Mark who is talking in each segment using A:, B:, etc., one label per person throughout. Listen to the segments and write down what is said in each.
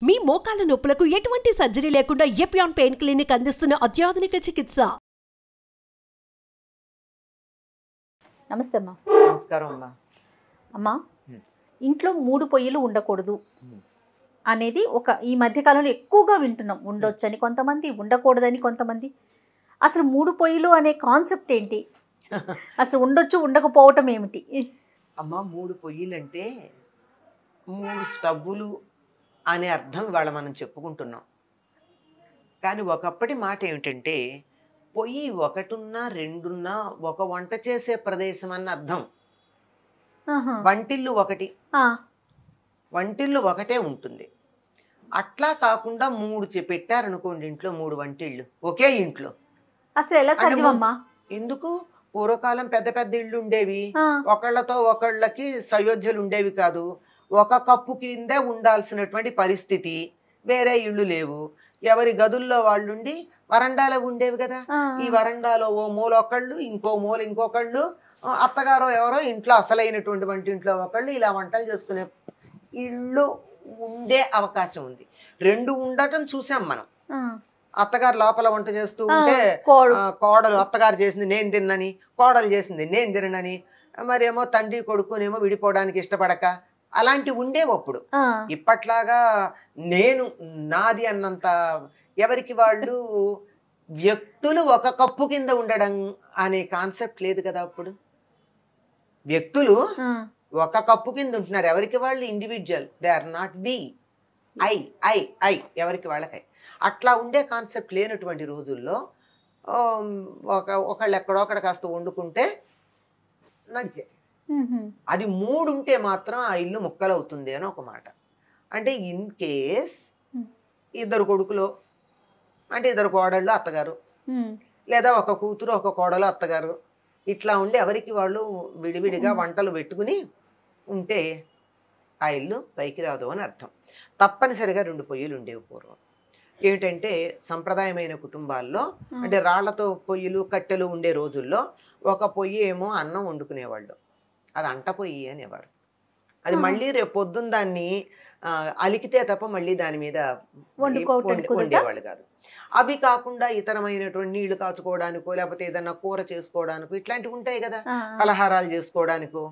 A: మీ మోకాల నొప్పులకు ఎటువంటి సర్జరీ లేకుండా ఎపియాన్ పెయిన్ క్లినిక్ అందిస్తున్న అత్యాధునిక చికిత్స.
B: నమస్తే అమ్మా.
C: నమస్కారం అమ్మా.
B: అమ్మా, ఇంట్లో 3 పొయ్యిలు ఉండకూడదు అనేది ఈ మధ్యకాలంలో ఎక్కువగా వింటున్నాం. ఉండొచ్చని కొంతమంది, ఉండకూడదని కొంతమంది. అసలు 3 పొయ్యిలు అనే కాన్సెప్ట్ ఏంటి? అసలు ఉండొచ్చు, ఉండకపోవటం ఏమిటి?
C: అమ్మ, 3 పొయ్యిలంటే 3 స్టవ్వులు అనే అర్థం ఇవాళ మనం చెప్పుకుంటున్నాం. కానీ ఒకప్పటి మాట ఏమిటంటే పొయ్యి 1 ఉన్నా 2 ఉన్నా ఒక వంట చేసే ప్రదేశం అన్న అర్థం. వంటిల్లు ఒకటే ఉంటుంది. అట్లా కాకుండా 3 పెట్టారనుకోండి, ఇంట్లో 3 వంటిళ్ళు ఒకే ఇంట్లో.
B: అసలు ఎలా సాధ్యమమ్మా?
C: ఎందుకు? పూర్వకాలం పెద్ద పెద్ద ఇళ్ళు ఉండేవి, ఒకళ్ళతో ఒకళ్ళకి సయోధ్యలు ఉండేవి కాదు. ఒక కప్పు కిందే ఉండాల్సినటువంటి పరిస్థితి. వేరే ఇళ్ళు లేవు, ఎవరి గదుల్లో వాళ్ళుండి వరండాలో ఉండేవి కదా. ఈ వరండాలో ఓ మూల ఒకళ్ళు, ఇంకో మూల ఇంకొకళ్ళు, అత్తగారో ఎవరో ఇంట్లో అసలైనటువంటి వంటింట్లో ఒకళ్ళు ఇలా వంటలు చేసుకునే ఇళ్ళు ఉండే అవకాశం ఉంది. 2 ఉండటం చూసాం మనం. అత్తగారు లోపల వంట చేస్తూ ఉంటే కోడలు అత్తగారు చేసింది నేను తిన్నని, కోడలు చేసింది నేను తినని, మరేమో తండ్రి కొడుకునేమో విడిపోవడానికి ఇష్టపడక అలాంటివి ఉండేవి అప్పుడు. ఇప్పట్లాగా నేను నాది అన్నంత ఎవరికి వాళ్ళు వ్యక్తులు ఒక కప్పు కింద ఉండడం అనే కాన్సెప్ట్ లేదు కదా. అప్పుడు వ్యక్తులు ఒక కప్పు కింద ఉంటున్నారు, ఎవరికి వాళ్ళు individual. They are not we. I I I ఎవరికి వాళ్ళకై. అట్లా ఉండే కాన్సెప్ట్ లేనటువంటి రోజుల్లో ఒకళ్ళు ఎక్కడో అక్కడ కాస్త వండుకుంటే నడిచే. అది 3 ఉంటే మాత్రం ఆ ఇల్లు ముక్కలవుతుంది అని ఒక మాట. అంటే ఇన్ కేస్ 2 కొడుకులు అంటే 2 కోడళ్ళు అత్తగారు, లేదా ఒక కూతురు ఒక కోడలు అత్తగారు, ఇట్లా ఉండి ఎవరికి వాళ్ళు విడివిడిగా వంటలు పెట్టుకుని ఉంటే ఆ ఇల్లు పైకి రాదు అని అర్థం. తప్పనిసరిగా 2 పొయ్యిలు ఉండేవి పూర్వం. ఏమిటంటే సంప్రదాయమైన కుటుంబాల్లో, అంటే రాళ్లతో పొయ్యిలు కట్టెలు ఉండే రోజుల్లో ఒక పొయ్యి ఏమో అన్నం వండుకునేవాళ్ళు, అది అంట పొయ్యి అనేవారు. అది మళ్ళీ రేపు పొద్దున్న దాన్ని అలికితే తప్ప మళ్ళీ దాని మీద వండేవాళ్ళు కాదు. అవి కాకుండా ఇతరమైనటువంటి నీళ్లు కాచుకోవడానికో, లేకపోతే ఏదన్నా కూర చేసుకోవడానికో ఇట్లాంటివి ఉంటాయి కదా, పలహారాలు చేసుకోవడానికో,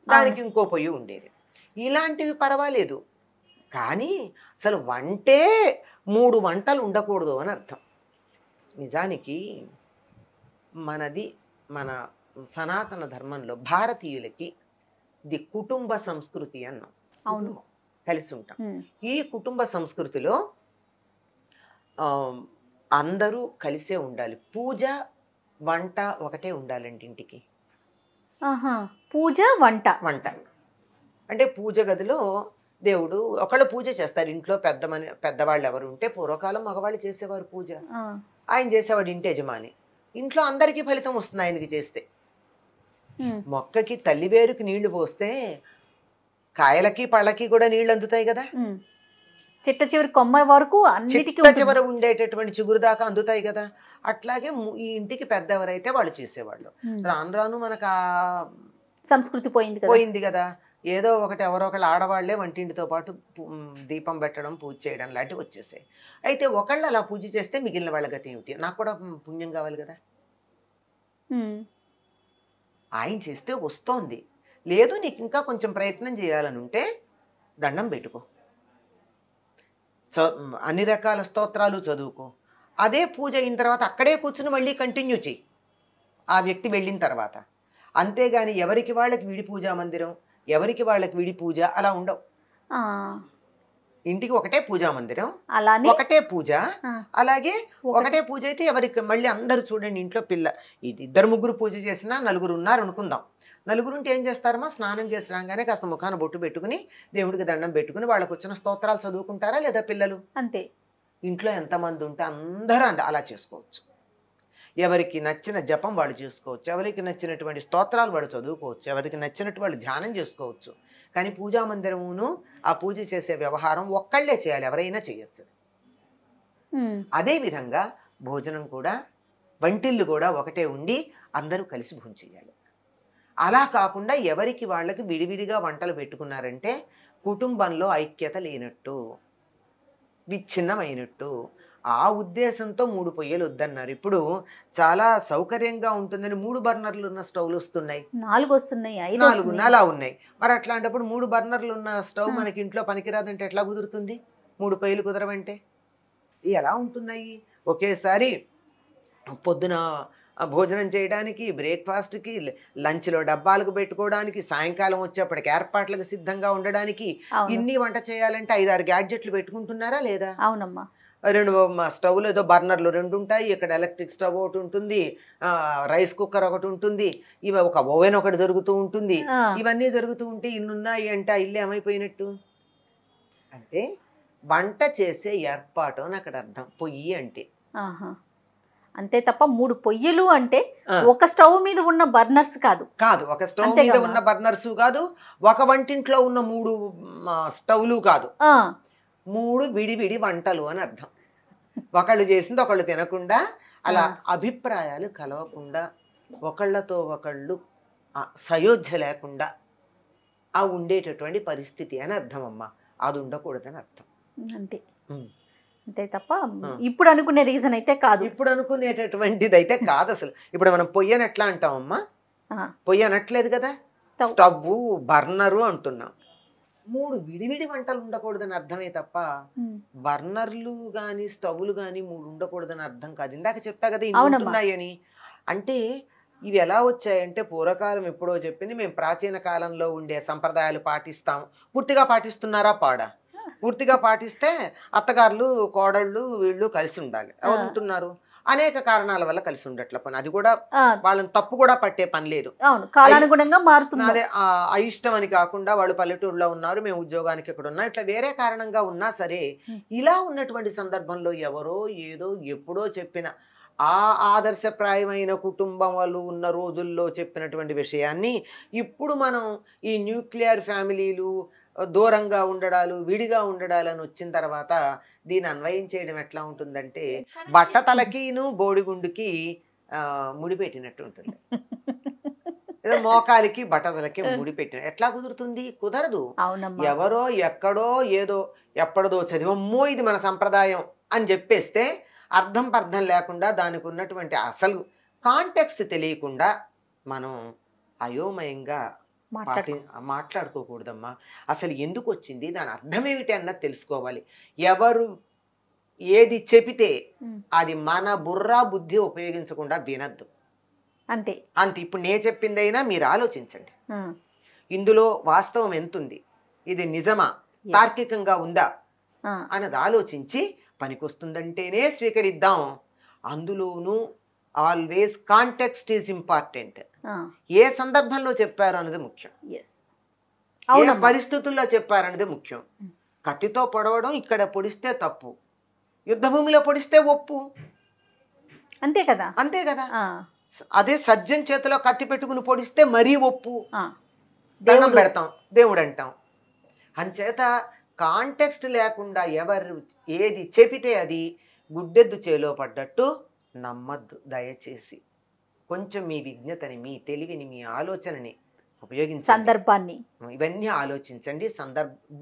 C: దానికి ఇంకో పొయ్యి ఉండేది. ఇలాంటివి పర్వాలేదు. కానీ అసలు వంటే 3 వంటలు ఉండకూడదు అని అర్థం. నిజానికి మన సనాతన ధర్మంలో భారతీయులకి ఇది కుటుంబ సంస్కృతి అన్నాం. అవును, కలిసి ఉంటాం. ఈ కుటుంబ సంస్కృతిలో అందరూ కలిసే ఉండాలి. పూజ వంట ఒకటే ఉండాలండి ఇంటికి.
B: పూజ వంట
C: అంటే పూజ గదిలో దేవుడు ఒకళ్ళు పూజ చేస్తారు. ఇంట్లో పెద్దవాళ్ళు ఎవరు ఉంటే, పూర్వకాలం మగవాళ్ళు చేసేవారు పూజ, ఆయన చేసేవాడు ఇంటి యజమాని. ఇంట్లో అందరికీ ఫలితం వస్తుంది ఆయనకి చేస్తే. మొక్కకి తల్లివేరుకి నీళ్లు పోస్తే కాయలకి పళ్ళకి కూడా నీళ్లు అందుతాయి కదా.
B: చిట్ట చివరి కొమ్మ వరకు
C: చిట్ట చివర ఉండేటటువంటి చిగురు దాకా అందుతాయి కదా. అట్లాగే ఈ ఇంటికి పెద్ద ఎవరైతే వాళ్ళు చేసేవాళ్ళు. రాను రాను మనకు ఆ
B: సంస్కృతి పోయింది కదా.
C: ఏదో ఒకటి ఎవరో ఒకళ్ళు ఆడవాళ్లే వంటింటితో పాటు దీపం పెట్టడం, పూజ చేయడం లాంటివి వచ్చేసాయి. అయితే ఒకళ్ళు అలా పూజ చేస్తే మిగిలిన వాళ్ళ గతి ఏమిటి? నాకు కూడా పుణ్యం కావాలి కదా. ఆయన చేస్తే వస్తోంది, లేదు నీకు ఇంకా కొంచెం ప్రయత్నం చేయాలని ఉంటే దండం పెట్టుకో, అన్ని రకాల స్తోత్రాలు చదువుకో. అదే పూజ అయిన తర్వాత అక్కడే కూర్చుని మళ్ళీ కంటిన్యూ చెయ్యి ఆ వ్యక్తి వెళ్ళిన తర్వాత. అంతేగాని ఎవరికి వాళ్ళకి విడి పూజా మందిరం, ఎవరికి వాళ్ళకి విడి పూజ అలా ఉండవు. ఇంటికి ఒకటే పూజా మందిరం, ఒకటే పూజ. అలాగే ఒకటే పూజ అయితే ఎవరికి మళ్ళీ అందరూ చూడండి, ఇంట్లో ఇది 2-3 పూజ చేసినా 4 ఉన్నారు అనుకుందాం. 4 ఉంటే ఏం చేస్తారమ్మా? స్నానం చేసి రాగానే కాస్త ముఖాన బొట్టు పెట్టుకుని దేవుడికి దండం పెట్టుకుని వాళ్ళకు వచ్చిన స్తోత్రాలు చదువుకుంటారా లేదా పిల్లలు?
B: అంతే.
C: ఇంట్లో ఎంతమంది ఉంటే అందరూ అలా చేసుకోవచ్చు. ఎవరికి నచ్చిన జపం వాళ్ళు చేసుకోవచ్చు, ఎవరికి నచ్చినటువంటి స్తోత్రాలు వాళ్ళు చదువుకోవచ్చు, ఎవరికి నచ్చినట్టు వాళ్ళు ధ్యానం చేసుకోవచ్చు. కానీ పూజా మందిరమును ఆ పూజ చేసే వ్యవహారం ఒక్కళ్ళే చేయాలి, ఎవరైనా చేయొచ్చు. అదేవిధంగా భోజనం కూడా, వంటిల్లు కూడా ఒకటే ఉండి అందరూ కలిసి భోజనం చేయాలి. అలా కాకుండా ఎవరికి వాళ్ళకి విడివిడిగా వంటలు పెట్టుకున్నారంటే కుటుంబంలో ఐక్యత లేనట్టు. విచ్ఛిన్నమైనట్టు. ఆ ఉద్దేశంతో 3 పొయ్యలు వద్దన్నారు. ఇప్పుడు చాలా సౌకర్యంగా ఉంటుందని 3 బర్నర్లు ఉన్న స్టవ్లు వస్తున్నాయి,
B: 4 వస్తున్నాయి, 5
C: 4
B: వస్తున్నాయి.
C: అలా ఉన్నాయి. మరి అట్లాంటప్పుడు 3 బర్నర్లు ఉన్న స్టవ్ మనకి ఇంట్లో పనికిరాదంటే ఎట్లా కుదురుతుంది? 3 పొయ్యిలు కుదరవంటే ఎలా ఉంటున్నాయి? ఒకేసారి పొద్దున భోజనం చేయడానికి, బ్రేక్ఫాస్ట్కి, లంచ్లో డబ్బాలకు పెట్టుకోవడానికి, సాయంకాలం వచ్చేప్పటికి ఏర్పాట్లకు సిద్ధంగా ఉండడానికి
B: అవును.
C: ఇన్ని వంట చేయాలంటే 5-6 గ్యాడ్జెట్లు పెట్టుకుంటున్నారా లేదా?
B: అవునమ్మా.
C: 2 స్టవ్లు ఏదో బర్నర్లు 2 ఉంటాయి, ఇక్కడ ఎలక్ట్రిక్ స్టవ్ ఒకటి ఉంటుంది, రైస్ కుక్కర్ ఒకటి ఉంటుంది, ఇవి ఒక ఓవెన్ ఒకటి జరుగుతూ ఉంటుంది.
B: ఆ,
C: ఇవన్నీ జరుగుతూ ఉంటే ఇన్ని ఉన్నాయి అంటే ఆ ఇల్లు ఏమైపోయినట్టు? అంటే వంట చేసే ఏర్పాటు అని అక్కడ అర్థం పొయ్యి అంటే.
B: ఆహా. అంతే తప్ప 3 పొయ్యిలు అంటే
C: ఆ.
B: ఒక స్టవ్ మీద ఉన్న బర్నర్స్ కాదు.
C: కాదు, ఒక స్టవ్
B: అంతే
C: మీద
B: కదా.
C: ఉన్న బర్నర్స్ కాదు, ఒక వంటింట్లో ఉన్న 3 స్టవ్లు కాదు,
B: ఆ,
C: 3 విడివిడి వంటలు అని అర్థం. ఒకళ్ళు చేసింది ఒకళ్ళు తినకుండా, అలా అభిప్రాయాలు కలవకుండా, ఒకళ్ళతో ఒకళ్ళు సయోధ్య లేకుండా ఆ ఉండేటటువంటి పరిస్థితి అని అర్థం అమ్మా. అది ఉండకూడదని అర్థం.
B: అంతే.
C: ఉమ్.
B: అంతే తప్ప ఇప్పుడు అనుకునే రీజన్ అయితే కాదు.
C: ఇప్పుడు అనుకునేటటువంటిది అయితే కాదు అసలు. ఇప్పుడు మనం పొయ్యని ఎట్లా అంటామమ్మా?
B: ఆ,
C: పొయ్యి అనట్లేదు కదా,
B: స్టవ్.
C: స్టవ్, బర్నరు అంటున్నాం. 3 విడివిడి వంటలు ఉండకూడదని అర్థమే తప్ప
B: ఉమ్,
C: బర్నర్లు కానీ స్టవ్లు కానీ 3 ఉండకూడదని అర్థం కాదు. ఇందాక చెప్పా కదా ఇన్ని
B: అవునమ్మా.
C: ఉంటున్నాయని. అంటే ఇవి ఎలా వచ్చాయంటే పూర్వకాలం ఎప్పుడో చెప్పింది, మేము ప్రాచీన కాలంలో ఉండే సంప్రదాయాలు పాటిస్తాం. పూర్తిగా పాటిస్తున్నారా? పాడా. పూర్తిగా పాటిస్తే అత్తగారులు, కోడళ్ళు వీళ్ళు కలిసి ఉండాలి. ఎవరు ఉంటున్నారు? అనేక కారణాల వల్ల కలిసి ఉండట్ల పని. అది కూడా
B: ఆ,
C: వాళ్ళని తప్పు కూడా పట్టే పని లేదు.
B: అవును, కాలానుగుణంగా మారుతుంది.
C: అదే అయిష్టం అని కాకుండా వాళ్ళు పల్లెటూరులో ఉన్నారు, మేము ఉద్యోగానికి ఇక్కడ ఉన్నాం, ఇట్లా వేరే కారణంగా ఉన్నా సరే ఇలా ఉన్నటువంటి సందర్భంలో ఎవరో ఏదో ఎప్పుడో చెప్పిన ఆ ఆదర్శప్రాయమైన కుటుంబం వాళ్ళు ఉన్న రోజుల్లో చెప్పినటువంటి విషయాన్ని ఇప్పుడు మనం ఈ న్యూక్లియర్ ఫ్యామిలీలు, దూరంగా ఉండడాలు, విడిగా ఉండడాలని వచ్చిన తర్వాత దీన్ని అన్వయం చేయడం ఎట్లా ఉంటుందంటే బట్టతలకిను బోడిగుండుకి ముడిపెట్టినట్టు ఉంటుంది. ఏదో మోకాలికి బట్టతలకి ముడిపెట్టిన ఎట్లా కుదురుతుంది? కుదరదు.
B: అవునమ్మా.
C: ఎవరో ఎక్కడో ఏదో ఎప్పటిదో చదివమ్మో ఇది మన సంప్రదాయం అని చెప్పేస్తే అర్థం పర్థం లేకుండా దానికి ఉన్నటువంటి అసలు కాంటెక్స్ట్ తెలియకుండా మనం అయోమయంగా మాట్లాడుకోకూడదమ్మా. అసలు ఎందుకు వచ్చింది, దాని అర్థం ఏమిటి అన్నది తెలుసుకోవాలి. ఎవరు ఏది చెబితే అది మన బుర్రా బుద్ధి ఉపయోగించకుండా వినద్దు.
B: అంతే
C: అంతే. ఇప్పుడు నేను చెప్పిందైనా మీరు ఆలోచించండి, ఇందులో వాస్తవం ఎంతుంది, ఇది నిజమా, తార్కికంగా ఉందా అన్నది ఆలోచించి పనికొస్తుందంటేనే స్వీకరిద్దాం. అందులోనూ ఆల్వేస్ కాంటెక్స్ట్ ఈజ్ ఇంపార్టెంట్. ఏ సందర్భంలో చెప్పారు అన్నది ముఖ్యం, ఏ పరిస్థితుల్లో చెప్పారు అనేది ముఖ్యం. కత్తితో పొడవడం ఇక్కడ పొడిస్తే తప్పు, యుద్ధ భూమిలో పొడిస్తే ఒప్పు. అంతే కదా, అంతే కదా. అదే సజ్జన్ చేతిలో కత్తి పెట్టుకుని పొడిస్తే మరీ ఒప్పు, దండం పెడతాం, దేవుడు అంటాం. అంచేత కాంటెక్స్ట్ లేకుండా ఎవరు ఏది చెబితే అది గుడ్డెద్దు చేలో పడ్డట్టు నమ్మద్దు దయచేసి. కొంచెం మీ విజ్ఞతని, మీ తెలివిని, మీ ఆలోచనని ఉపయోగించండి,
B: సందర్భాన్ని
C: ఇవన్నీ ఆలోచించండి.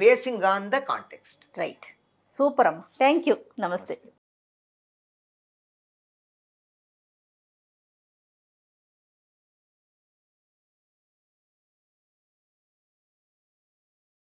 C: Basing on the context.
B: Right. Super అమ్మ, థ్యాంక్ యూ, నమస్తే.